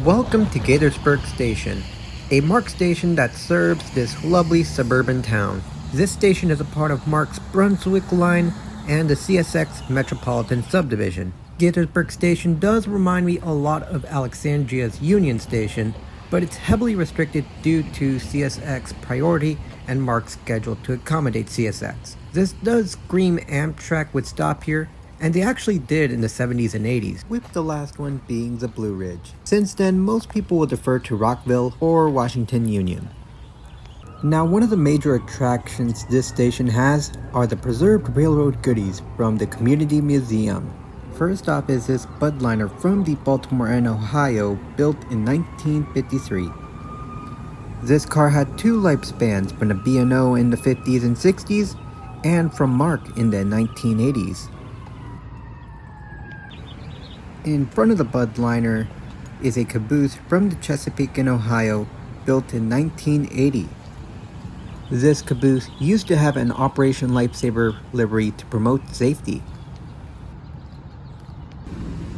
Welcome to Gaithersburg Station, a MARC station that serves this lovely suburban town. This station is a part of MARC's Brunswick line and the CSX Metropolitan Subdivision. Gaithersburg Station does remind me a lot of Alexandria's Union Station, but it's heavily restricted due to CSX priority and MARC's schedule to accommodate CSX. This does scream Amtrak would stop here, and they actually did in the 70s and 80s, with the last one being the Blue Ridge. Since then, most people would defer to Rockville or Washington Union. Now, one of the major attractions this station has are the preserved railroad goodies from the Community Museum. First off is this Budliner from the Baltimore and Ohio, built in 1953. This car had two lifespans, from the B&O in the 50s and 60s, and from MARC in the 1980s. In front of the Budliner is a caboose from the Chesapeake in Ohio, built in 1980. This caboose used to have an Operation Lifesaver livery to promote safety.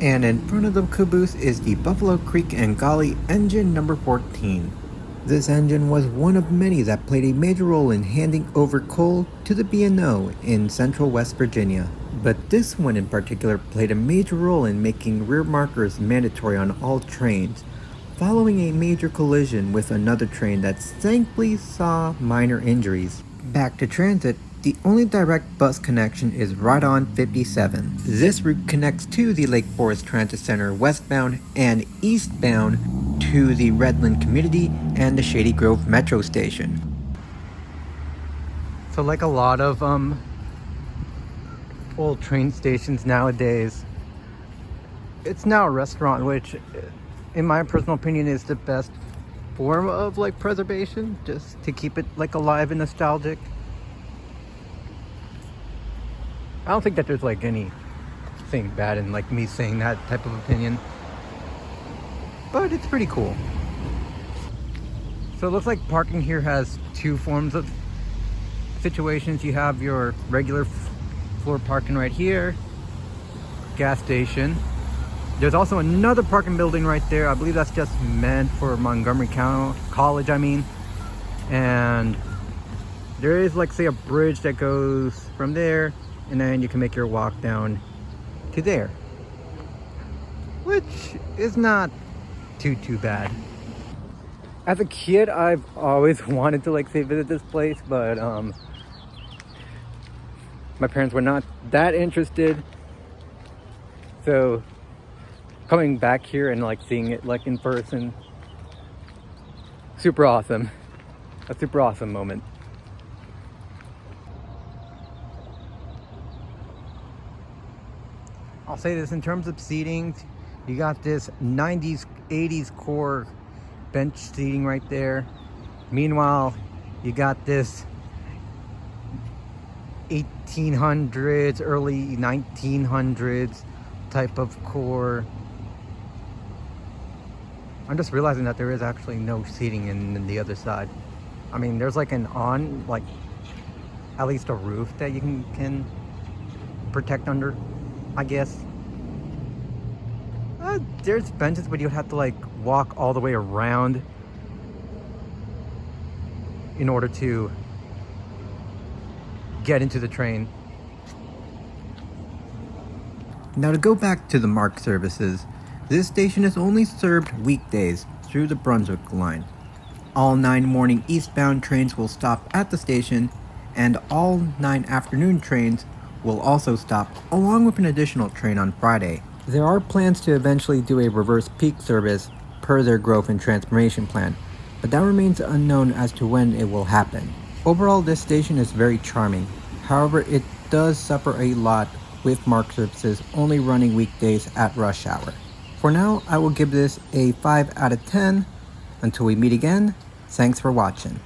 And in front of the caboose is the Buffalo Creek and Golly engine number 14. This engine was one of many that played a major role in handing over coal to the B&O in central West Virginia. But this one in particular played a major role in making rear markers mandatory on all trains, following a major collision with another train that thankfully saw minor injuries. Back to transit, the only direct bus connection is right on 57. This route connects to the Lake Forest Transit Center westbound and eastbound to the Redland Community and the Shady Grove Metro Station. So like a lot of old train stations nowadays, it's now a restaurant, which in my personal opinion is the best form of like preservation, just to keep it like alive and nostalgic. I don't think that there's like anything bad in like me saying that type of opinion, but it's pretty cool. So it looks like parking here has two forms of situations. You have your regular floor parking right here, gas station. There's also another parking building right there. I believe that's just meant for Montgomery County College, and there is like say a bridge that goes from there, and then you can make your walk down to there, which is not too bad. As a kid, I've always wanted to like say visit this place, but my parents were not that interested. So coming back here and like seeing it like in person, super awesome. A super awesome moment. I'll say this in terms of seating, you got this 90s, 80s core bench seating right there. Meanwhile, you got this 1800s, early 1900s type of core. I'm just realizing that there is actually no seating in the other side. I mean, there's like like at least a roof that you can protect under, I guess. There's benches, but you'd have to like walk all the way around in order to get into the train. Now to go back to the MARC services, this station is only served weekdays through the Brunswick line. All 9 morning eastbound trains will stop at the station, and all 9 afternoon trains will also stop, along with an additional train on Friday. There are plans to eventually do a reverse peak service per their growth and transformation plan, but that remains unknown as to when it will happen. Overall, this station is very charming. However, it does suffer a lot with MARC services only running weekdays at rush hour. For now, I will give this a 5 out of 10. Until we meet again, thanks for watching.